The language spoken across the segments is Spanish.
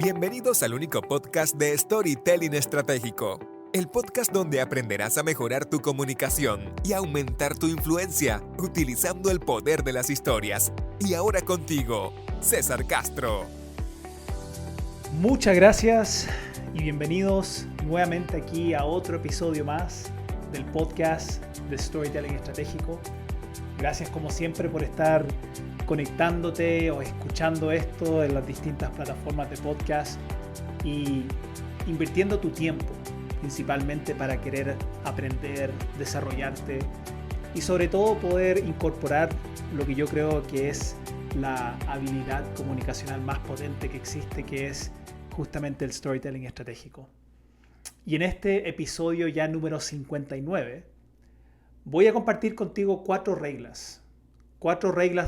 Bienvenidos al único podcast de Storytelling Estratégico, el podcast donde aprenderás a mejorar tu comunicación y aumentar tu influencia utilizando el poder de las historias. Y ahora contigo, César Castro. Muchas gracias y bienvenidos nuevamente aquí a otro episodio más del podcast de Storytelling Estratégico. Gracias como siempre por estar conectándote o escuchando esto en las distintas plataformas de podcast y invirtiendo tu tiempo principalmente para querer aprender, desarrollarte y sobre todo poder incorporar lo que yo creo que es la habilidad comunicacional más potente que existe, que es justamente el storytelling estratégico. Y en este episodio ya número 59 voy a compartir contigo 4 reglas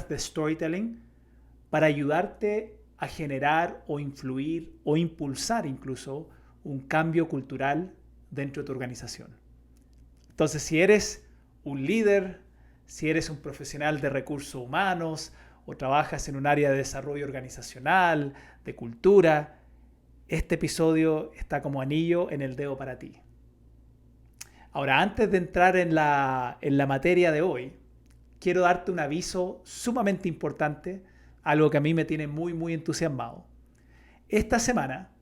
de storytelling para ayudarte a generar o influir o impulsar incluso un cambio cultural dentro de tu organización. Entonces, si eres un líder, si eres un profesional de recursos humanos o trabajas en un área de desarrollo organizacional, de cultura, este episodio está como anillo en el dedo para ti. Ahora, antes de entrar en la materia de hoy, quiero darte un aviso sumamente importante, algo que a mí me tiene muy entusiasmado. Esta semana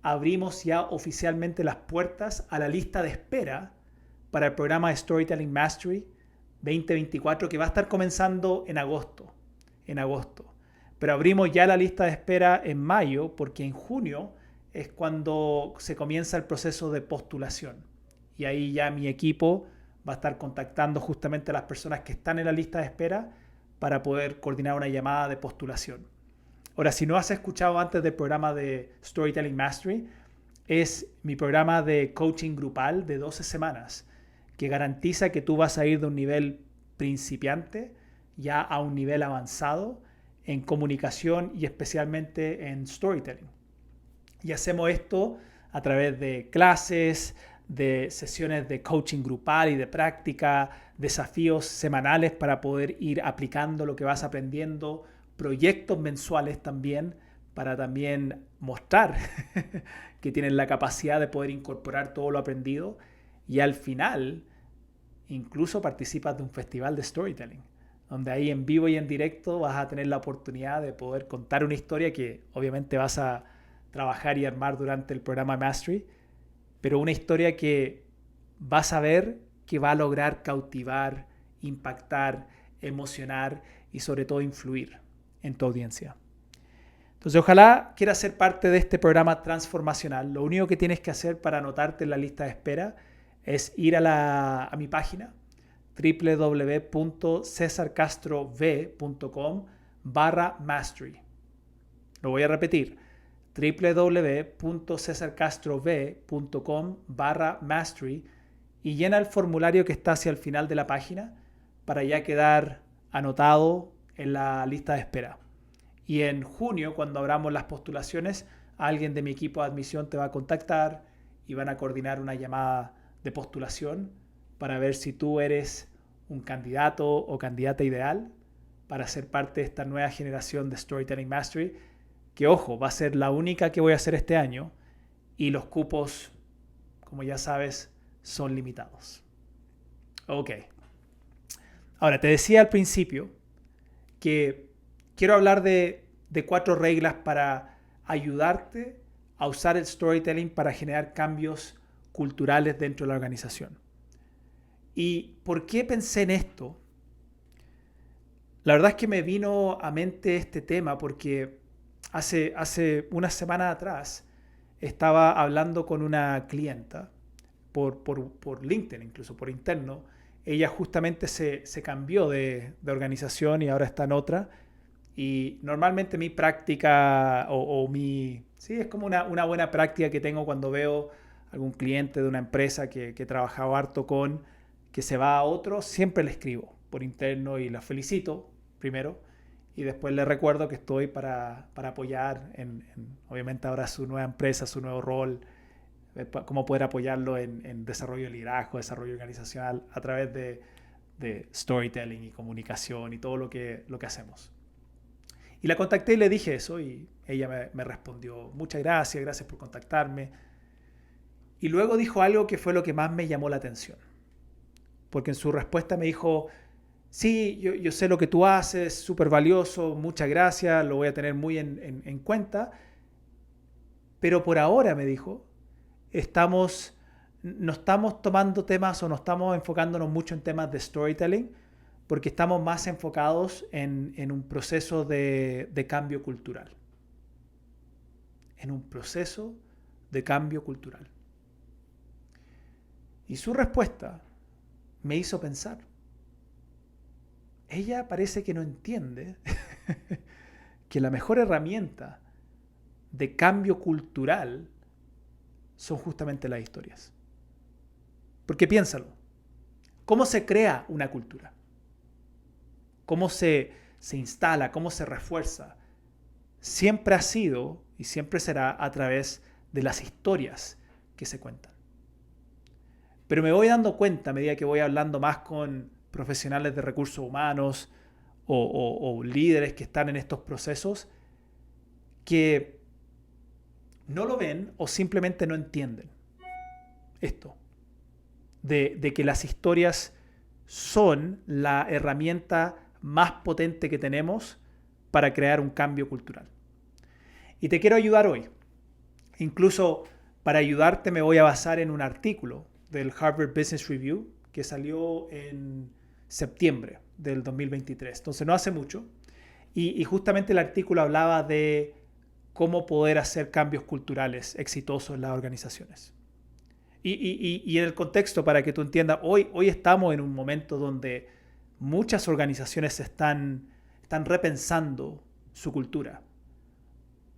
abrimos ya oficialmente las puertas a la lista de espera para el programa Storytelling Mastery 2024 que va a estar comenzando en agosto. Pero abrimos ya la lista de espera en mayo porque en junio es cuando se comienza el proceso de postulación. Y ahí ya mi equipo va a estar contactando justamente a las personas que están en la lista de espera para poder coordinar una llamada de postulación. Ahora, si no has escuchado antes del programa de Storytelling Mastery, es mi programa de coaching grupal de 12 semanas que garantiza que tú vas a ir de un nivel principiante ya a un nivel avanzado en comunicación y especialmente en storytelling. Y hacemos esto a través de clases, de sesiones de coaching grupal y de práctica, desafíos semanales para poder ir aplicando lo que vas aprendiendo, proyectos mensuales también, para también mostrar que tienes la capacidad de poder incorporar todo lo aprendido y al final incluso participas de un festival de storytelling, donde ahí en vivo y en directo vas a tener la oportunidad de poder contar una historia que obviamente vas a trabajar y armar durante el programa Mastery, pero una historia que vas a ver que va a lograr cautivar, impactar, emocionar y sobre todo influir en tu audiencia. Entonces, ojalá quieras ser parte de este programa transformacional. Lo único que tienes que hacer para anotarte en la lista de espera es ir a mi página www.cesarcastrov.com/mastery. Lo voy a repetir, www.cesarcastrov.com/mastery y llena el formulario que está hacia el final de la página para ya quedar anotado en la lista de espera. Y en junio, cuando abramos las postulaciones, alguien de mi equipo de admisión te va a contactar y van a coordinar una llamada de postulación para ver si tú eres un candidato o candidata ideal para ser parte de esta nueva generación de Storytelling Mastery, que ojo, va a ser la única que voy a hacer este año y los cupos, como ya sabes, son limitados. Ok. Ahora, te decía al principio que quiero hablar de 4 reglas para ayudarte a usar el storytelling para generar cambios culturales dentro de la organización. ¿Y por qué pensé en esto? La verdad es que me vino a mente este tema porque hace una semana atrás estaba hablando con una clienta por LinkedIn, incluso por interno. Ella justamente se cambió de organización y ahora está en otra. Y normalmente mi práctica sí, es como una buena práctica que tengo cuando veo algún cliente de una empresa que he trabajado harto con, que se va a otro, siempre le escribo por interno y la felicito primero. Y después le recuerdo que estoy para apoyar obviamente ahora su nueva empresa, su nuevo rol, cómo poder apoyarlo en desarrollo de liderazgo, desarrollo organizacional a través de storytelling y comunicación y todo lo que hacemos. Y la contacté y le dije eso y ella me respondió, muchas gracias, gracias por contactarme. Y luego dijo algo que fue lo que más me llamó la atención. Porque en su respuesta me dijo, sí, yo sé lo que tú haces, súper valioso, muchas gracias, lo voy a tener muy en cuenta. Pero por ahora, me dijo, no estamos tomando temas o no estamos enfocándonos mucho en temas de storytelling porque estamos más enfocados en un proceso de cambio cultural. En un proceso de cambio cultural. Y su respuesta me hizo pensar. Ella parece que no entiende que la mejor herramienta de cambio cultural son justamente las historias. Porque piénsalo, ¿cómo se crea una cultura? ¿Cómo se instala? ¿Cómo se refuerza? Siempre ha sido y siempre será a través de las historias que se cuentan. Pero me voy dando cuenta a medida que voy hablando más con profesionales de recursos humanos o líderes que están en estos procesos que no lo ven o simplemente no entienden esto. De que las historias son la herramienta más potente que tenemos para crear un cambio cultural. Y te quiero ayudar hoy. Incluso para ayudarte me voy a basar en un artículo del Harvard Business Review que salió en septiembre del 2023. Entonces no hace mucho. Y justamente el artículo hablaba de cómo poder hacer cambios culturales exitosos en las organizaciones. Y en el contexto, para que tú entiendas, hoy estamos en un momento donde muchas organizaciones están repensando su cultura.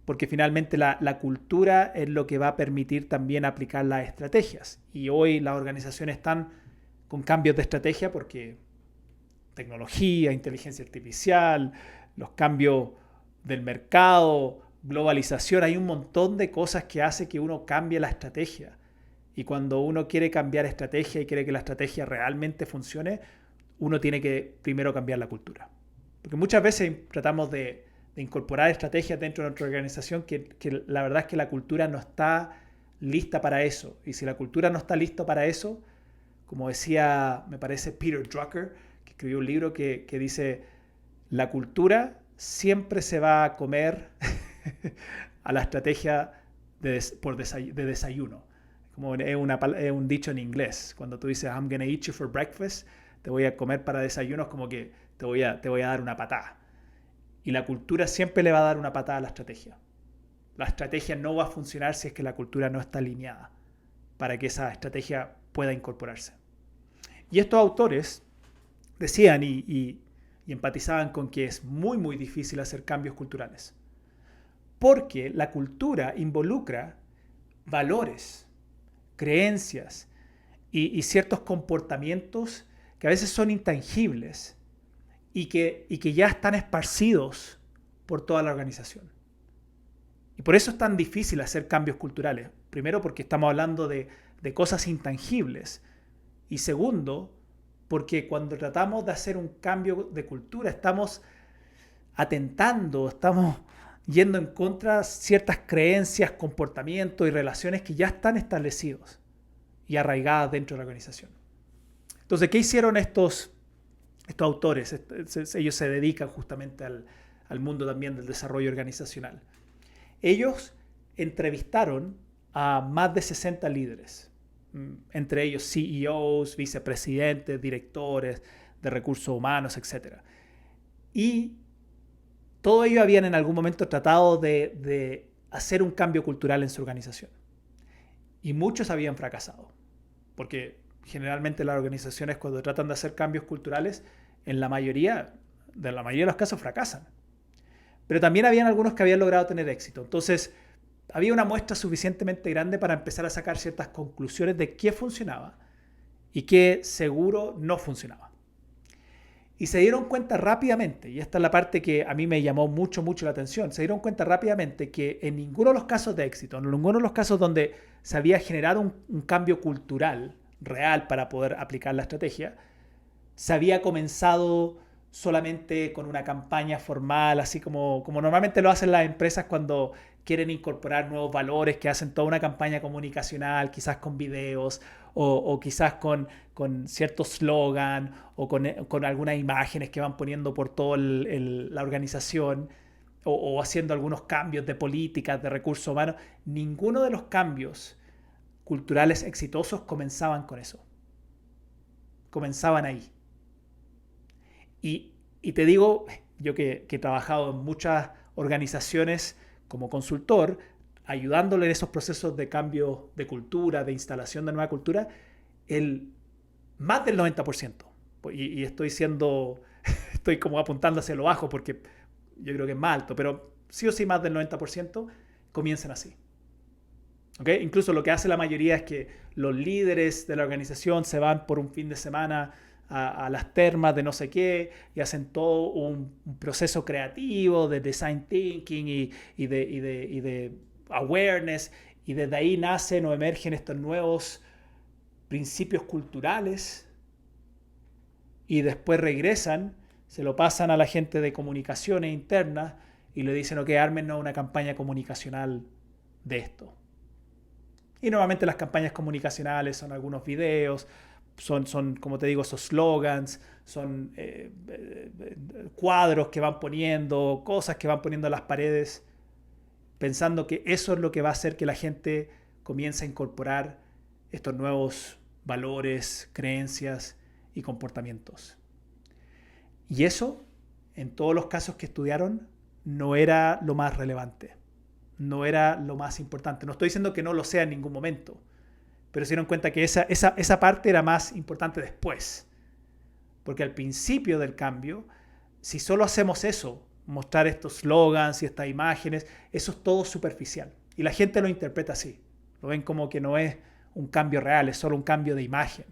Porque finalmente la cultura es lo que va a permitir también aplicar las estrategias. Y hoy las organizaciones están con cambios de estrategia porque tecnología, inteligencia artificial, los cambios del mercado, globalización, hay un montón de cosas que hace que uno cambie la estrategia. Y cuando uno quiere cambiar estrategia y quiere que la estrategia realmente funcione, uno tiene que primero cambiar la cultura. Porque muchas veces tratamos de incorporar estrategias dentro de nuestra organización que la verdad es que la cultura no está lista para eso. Y si la cultura no está lista para eso, como decía, me parece Peter Drucker, que escribió un libro que dice, la cultura siempre se va a comer a la estrategia de desayuno. Como es un dicho en inglés. Cuando tú dices, I'm gonna eat you for breakfast, te voy a comer para desayuno, es como que te voy a dar una patada. Y la cultura siempre le va a dar una patada a la estrategia. La estrategia no va a funcionar si es que la cultura no está alineada para que esa estrategia pueda incorporarse. Y estos autores decían y empatizaban con que es muy, muy difícil hacer cambios culturales. Porque la cultura involucra valores, creencias y ciertos comportamientos que a veces son intangibles y que ya están esparcidos por toda la organización. Y por eso es tan difícil hacer cambios culturales. Primero, porque estamos hablando de cosas intangibles. Y segundo, porque cuando tratamos de hacer un cambio de cultura, estamos atentando, estamos yendo en contra de ciertas creencias, comportamientos y relaciones que ya están establecidos y arraigadas dentro de la organización. Entonces, ¿qué hicieron estos autores? Ellos se dedican justamente al mundo también del desarrollo organizacional. Ellos entrevistaron a más de 60 líderes, entre ellos CEOs, vicepresidentes, directores de recursos humanos, etc. Y todos ellos habían en algún momento tratado de hacer un cambio cultural en su organización. Y muchos habían fracasado, porque generalmente las organizaciones cuando tratan de hacer cambios culturales, en la mayoría de los casos fracasan. Pero también habían algunos que habían logrado tener éxito. Entonces, había una muestra suficientemente grande para empezar a sacar ciertas conclusiones de qué funcionaba y qué seguro no funcionaba. Y se dieron cuenta rápidamente, y esta es la parte que a mí me llamó mucho la atención, se dieron cuenta rápidamente que en ninguno de los casos de éxito, en ninguno de los casos donde se había generado un cambio cultural real para poder aplicar la estrategia, se había comenzado solamente con una campaña formal, así como normalmente lo hacen las empresas cuando quieren incorporar nuevos valores, que hacen toda una campaña comunicacional, quizás con videos o quizás con cierto slogan o con algunas imágenes que van poniendo por toda la organización o haciendo algunos cambios de políticas, de recursos humanos. Ninguno de los cambios culturales exitosos comenzaban con eso. Comenzaban ahí. Y te digo, yo que he trabajado en muchas organizaciones como consultor, ayudándole en esos procesos de cambio de cultura, de instalación de nueva cultura, más del 90%, y estoy como apuntando hacia lo bajo porque yo creo que es más alto, pero sí o sí más del 90% comienzan así. ¿Okay? Incluso lo que hace la mayoría es que los líderes de la organización se van por un fin de semana a las termas de no sé qué y hacen todo un proceso creativo de design thinking y de awareness, y desde ahí nacen o emergen estos nuevos principios culturales y después regresan, se lo pasan a la gente de comunicaciones internas y le dicen, ok, ármenos una campaña comunicacional de esto. Y normalmente las campañas comunicacionales son algunos videos, son como te digo, esos slogans, son cuadros que van poniendo, cosas que van poniendo en las paredes, pensando que eso es lo que va a hacer que la gente comience a incorporar estos nuevos valores, creencias y comportamientos. Y eso, en todos los casos que estudiaron, no era lo más relevante, no era lo más importante. No estoy diciendo que no lo sea en ningún momento, pero se dieron cuenta que esa parte era más importante después. Porque al principio del cambio, si solo hacemos eso, mostrar estos slogans y estas imágenes, eso es todo superficial. Y la gente lo interpreta así. Lo ven como que no es un cambio real, es solo un cambio de imagen.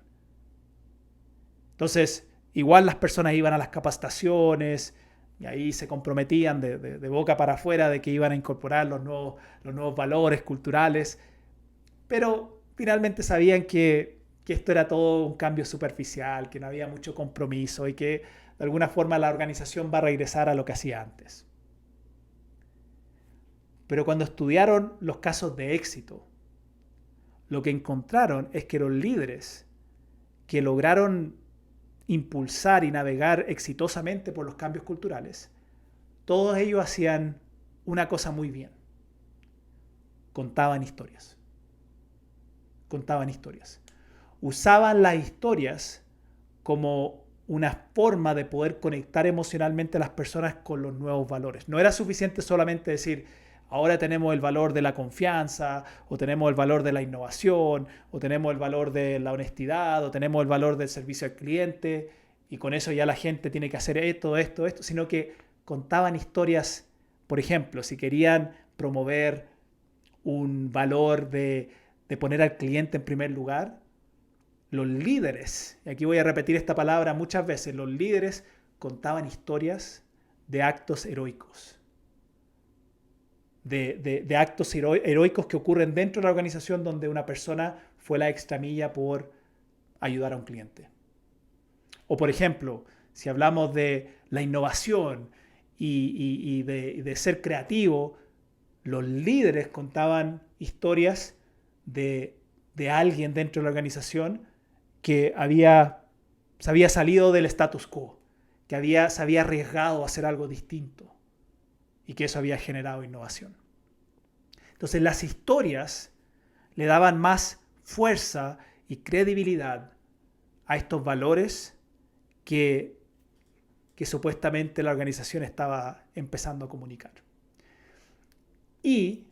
Entonces, igual las personas iban a las capacitaciones y ahí se comprometían de boca para afuera de que iban a incorporar los nuevos valores culturales, pero finalmente sabían que esto era todo un cambio superficial, que no había mucho compromiso y que de alguna forma la organización va a regresar a lo que hacía antes. Pero cuando estudiaron los casos de éxito, lo que encontraron es que los líderes que lograron impulsar y navegar exitosamente por los cambios culturales, todos ellos hacían una cosa muy bien. Contaban historias. Usaban las historias como una forma de poder conectar emocionalmente a las personas con los nuevos valores. No era suficiente solamente decir, ahora tenemos el valor de la confianza, o tenemos el valor de la innovación, o tenemos el valor de la honestidad, o tenemos el valor del servicio al cliente, y con eso ya la gente tiene que hacer esto, sino que contaban historias. Por ejemplo, si querían promover un valor de poner al cliente en primer lugar, los líderes, y aquí voy a repetir esta palabra muchas veces, los líderes contaban historias de actos heroicos. De actos heroicos que ocurren dentro de la organización donde una persona fue la extramilla por ayudar a un cliente. O por ejemplo, si hablamos de la innovación y de ser creativo, los líderes contaban historias de alguien dentro de la organización que se había salido del status quo, que se había arriesgado a hacer algo distinto y que eso había generado innovación. Entonces las historias le daban más fuerza y credibilidad a estos valores que supuestamente la organización estaba empezando a comunicar. Y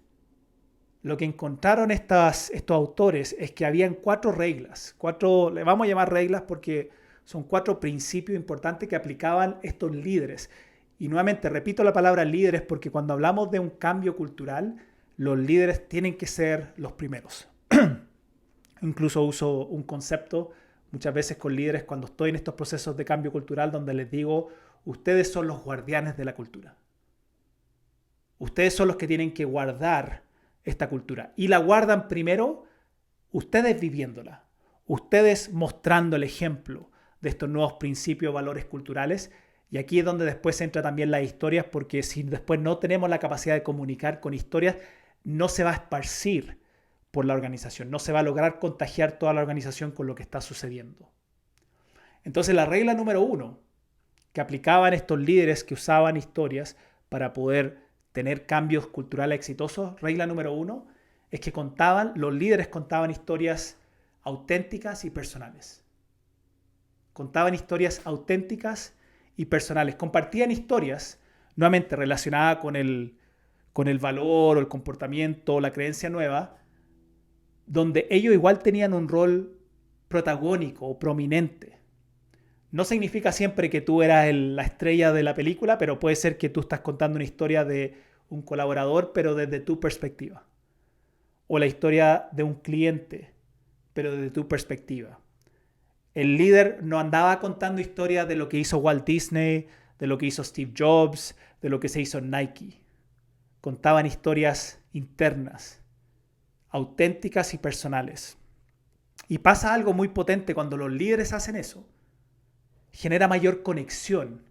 lo que encontraron estos autores es que habían 4 reglas, le vamos a llamar reglas porque son 4 principios importantes que aplicaban estos líderes. Y nuevamente repito la palabra líderes porque cuando hablamos de un cambio cultural, los líderes tienen que ser los primeros. Incluso uso un concepto muchas veces con líderes cuando estoy en estos procesos de cambio cultural donde les digo, ustedes son los guardianes de la cultura. Ustedes son los que tienen que guardar esta cultura. Y la guardan primero ustedes ustedes mostrando el ejemplo de estos nuevos principios, valores culturales, Y aquí es donde después entra también las historias, porque si después no tenemos la capacidad de comunicar con historias, no se va a esparcir por la organización, no se va a lograr contagiar toda la organización con lo que está sucediendo. Entonces la regla número 1 que aplicaban estos líderes que usaban historias para poder tener cambios culturales exitosos, regla número 1 es que los líderes contaban historias auténticas y personales. Contaban historias auténticas y personales. Compartían historias, nuevamente relacionadas con el valor o el comportamiento o la creencia nueva, donde ellos igual tenían un rol protagónico o prominente. No significa siempre que tú eras la estrella de la película, pero puede ser que tú estás contando una historia de un colaborador, pero desde tu perspectiva. O la historia de un cliente, pero desde tu perspectiva. El líder no andaba contando historias de lo que hizo Walt Disney, de lo que hizo Steve Jobs, de lo que se hizo en Nike. Contaban historias internas, auténticas y personales. Y pasa algo muy potente cuando los líderes hacen eso. Genera mayor conexión.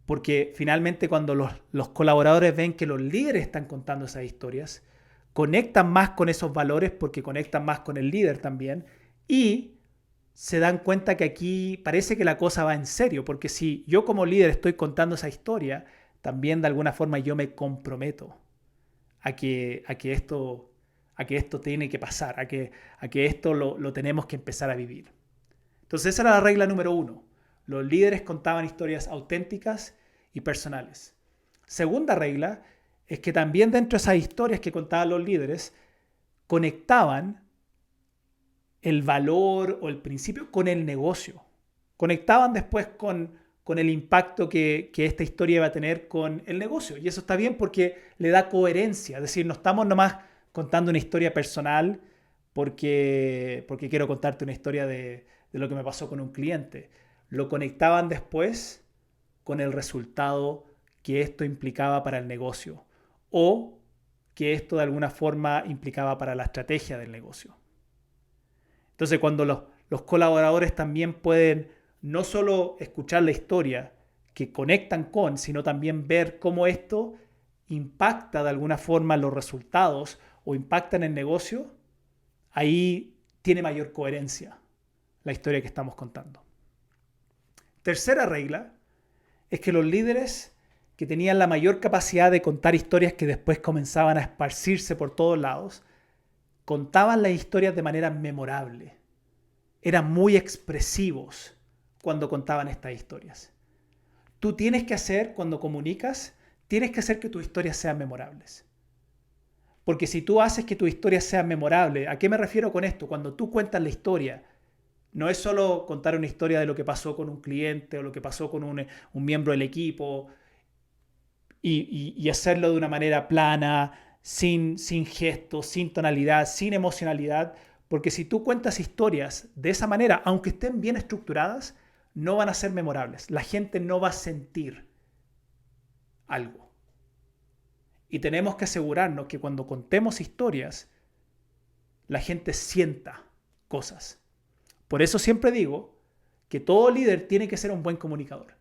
Porque finalmente cuando los colaboradores ven que los líderes están contando esas historias, conectan más con esos valores porque conectan más con el líder también y se dan cuenta que aquí parece que la cosa va en serio, porque si yo como líder estoy contando esa historia, también de alguna forma yo me comprometo a que esto tiene que pasar, a que esto lo tenemos que empezar a vivir. Entonces esa era la regla número 1. Los líderes contaban historias auténticas y personales. Segunda regla es que también dentro de esas historias que contaban los líderes, conectaban el valor o el principio con el negocio. Conectaban después con el impacto que esta historia iba a tener con el negocio. Y eso está bien porque le da coherencia. Es decir, no estamos nomás contando una historia personal porque quiero contarte una historia de lo que me pasó con un cliente. Lo conectaban después con el resultado que esto implicaba para el negocio o que esto de alguna forma implicaba para la estrategia del negocio. Entonces, cuando los colaboradores también pueden no solo escuchar la historia que conectan con, sino también ver cómo esto impacta de alguna forma los resultados o impacta en el negocio, ahí tiene mayor coherencia la historia que estamos contando. Tercera regla es que los líderes que tenían la mayor capacidad de contar historias que después comenzaban a esparcirse por todos lados, contaban las historias de manera memorable. Eran muy expresivos cuando contaban estas historias. Tú tienes que hacer, cuando comunicas, tienes que hacer que tus historias sean memorables. Porque si tú haces que tus historias sean memorables, ¿a qué me refiero con esto? Cuando tú cuentas la historia, no es solo contar una historia de lo que pasó con un cliente o lo que pasó con un miembro del equipo y hacerlo de una manera plana, sin gestos, sin tonalidad, sin emocionalidad, porque si tú cuentas historias de esa manera, aunque estén bien estructuradas, no van a ser memorables. La gente no va a sentir algo. Y tenemos que asegurarnos que cuando contemos historias, la gente sienta cosas. Por eso siempre digo que todo líder tiene que ser un buen comunicador.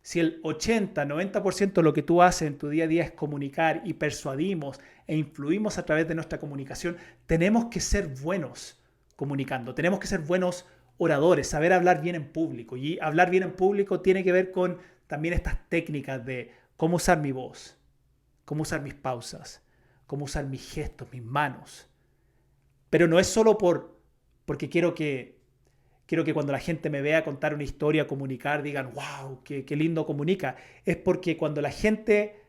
Si el 80-90% de lo que tú haces en tu día a día es comunicar y persuadimos e influimos a través de nuestra comunicación, tenemos que ser buenos comunicando, tenemos que ser buenos oradores, saber hablar bien en público. Y hablar bien en público tiene que ver con también estas técnicas de cómo usar mi voz, cómo usar mis pausas, cómo usar mis gestos, mis manos. Pero no es solo porque quiero que cuando la gente me vea contar una historia, comunicar, digan, wow, qué lindo comunica. Es porque cuando la gente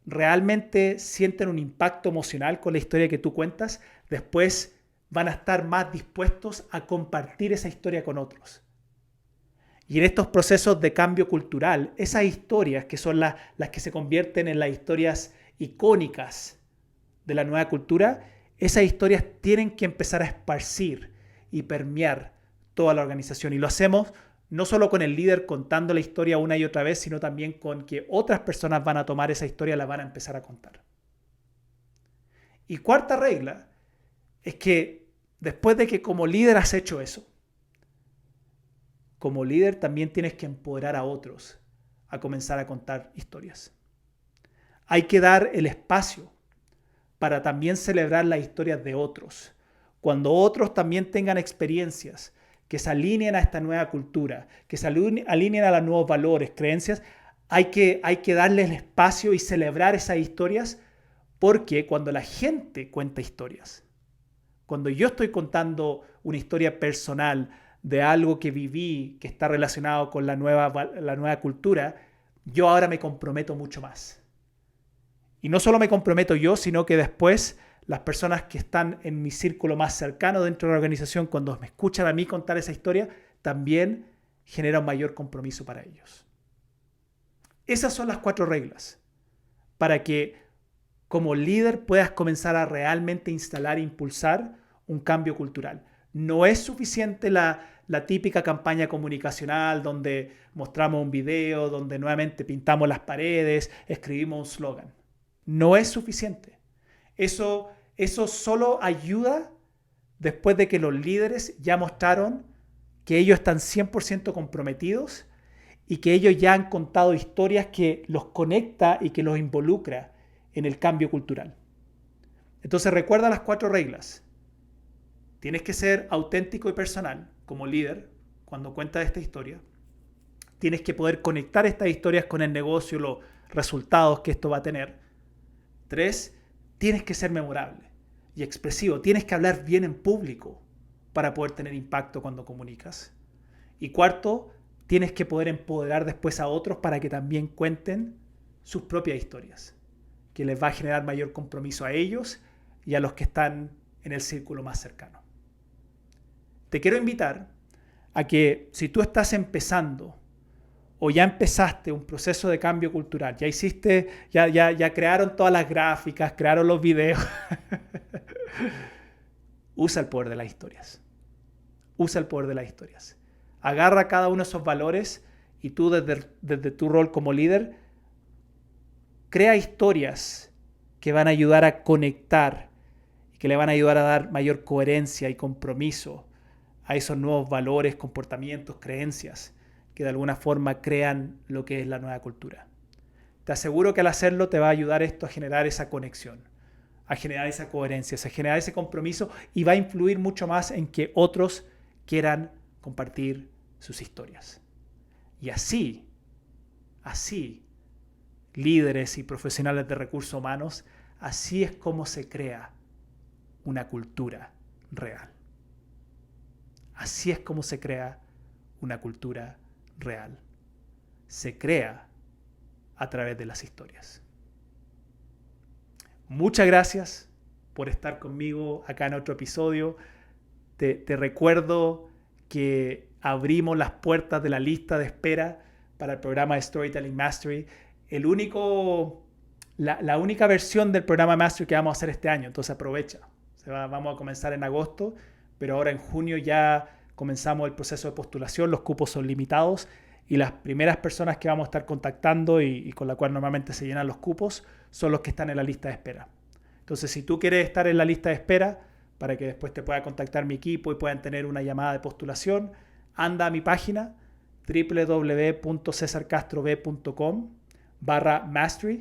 realmente siente un impacto emocional con la historia que tú cuentas, después van a estar más dispuestos a compartir esa historia con otros. Y en estos procesos de cambio cultural, esas historias que son las que se convierten en las historias icónicas de la nueva cultura, esas historias tienen que empezar a esparcir y permear toda la organización. Y lo hacemos no solo con el líder contando la historia una y otra vez, sino también con que otras personas van a tomar esa historia y la van a empezar a contar. Y cuarta regla es que después de que como líder has hecho eso, como líder también tienes que empoderar a otros a comenzar a contar historias. Hay que dar el espacio para también celebrar las historias de otros. Cuando otros también tengan experiencias que se alineen a esta nueva cultura, que se alineen a los nuevos valores, creencias, hay que darles el espacio y celebrar esas historias, porque cuando la gente cuenta historias, cuando yo estoy contando una historia personal de algo que viví, que está relacionado con la nueva cultura, yo ahora me comprometo mucho más. Y no solo me comprometo yo, sino que después las personas que están en mi círculo más cercano dentro de la organización, cuando me escuchan a mí contar esa historia, también genera un mayor compromiso para ellos. Esas son las 4 reglas para que como líder puedas comenzar a realmente instalar e impulsar un cambio cultural. No es suficiente la típica campaña comunicacional donde mostramos un video, donde nuevamente pintamos las paredes, escribimos un slogan. No es suficiente. Eso solo ayuda después de que los líderes ya mostraron que ellos están 100% comprometidos y que ellos ya han contado historias que los conecta y que los involucra en el cambio cultural. Entonces recuerda las 4 reglas. Tienes que ser auténtico y personal como líder cuando cuentas esta historia. Tienes que poder conectar estas historias con el negocio, los resultados que esto va a tener. 3, tienes que ser memorable y expresivo. Tienes que hablar bien en público para poder tener impacto cuando comunicas. Y 4, tienes que poder empoderar después a otros para que también cuenten sus propias historias, que les va a generar mayor compromiso a ellos y a los que están en el círculo más cercano. Te quiero invitar a que si tú estás empezando o ya empezaste un proceso de cambio cultural, ya crearon todas las gráficas, crearon los videos, usa el poder de las historias. Usa el poder de las historias. Agarra cada uno de esos valores y tú desde tu rol como líder, crea historias que van a ayudar a conectar y que le van a ayudar a dar mayor coherencia y compromiso a esos nuevos valores, comportamientos, creencias que de alguna forma crean lo que es la nueva cultura. Te aseguro que al hacerlo te va a ayudar esto a generar esa conexión, a generar esa coherencia, a generar ese compromiso y va a influir mucho más en que otros quieran compartir sus historias. Y así, líderes y profesionales de recursos humanos, así es como se crea una cultura real. Así es como se crea una cultura real. Se crea a través de las historias. Muchas gracias por estar conmigo acá en otro episodio. Te recuerdo que abrimos las puertas de la lista de espera para el programa de Storytelling Mastery. La única versión del programa Mastery que vamos a hacer este año, entonces aprovecha. Vamos a comenzar en agosto, pero ahora en junio ya comenzamos el proceso de postulación, los cupos son limitados y las primeras personas que vamos a estar contactando y con la cual normalmente se llenan los cupos son los que están en la lista de espera. Entonces, si tú quieres estar en la lista de espera para que después te pueda contactar mi equipo y puedan tener una llamada de postulación, anda a mi página www.cesarcastrob.com/mastery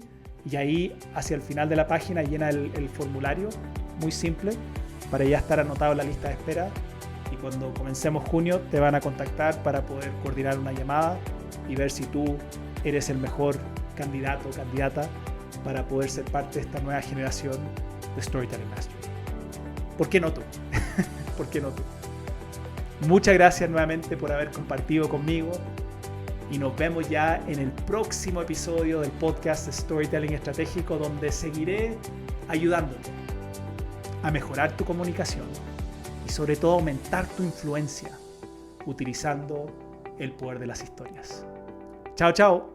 y ahí hacia el final de la página llena el formulario, muy simple, para ya estar anotado en la lista de espera y cuando comencemos junio te van a contactar para poder coordinar una llamada y ver si tú eres el mejor candidato o candidata para poder ser parte de esta nueva generación de Storytelling Mastery. ¿Por qué no tú? ¿Por qué no tú? Muchas gracias nuevamente por haber compartido conmigo y nos vemos ya en el próximo episodio del podcast de Storytelling Estratégico, donde seguiré ayudándote a mejorar tu comunicación y sobre todo aumentar tu influencia utilizando el poder de las historias. Chao, chao.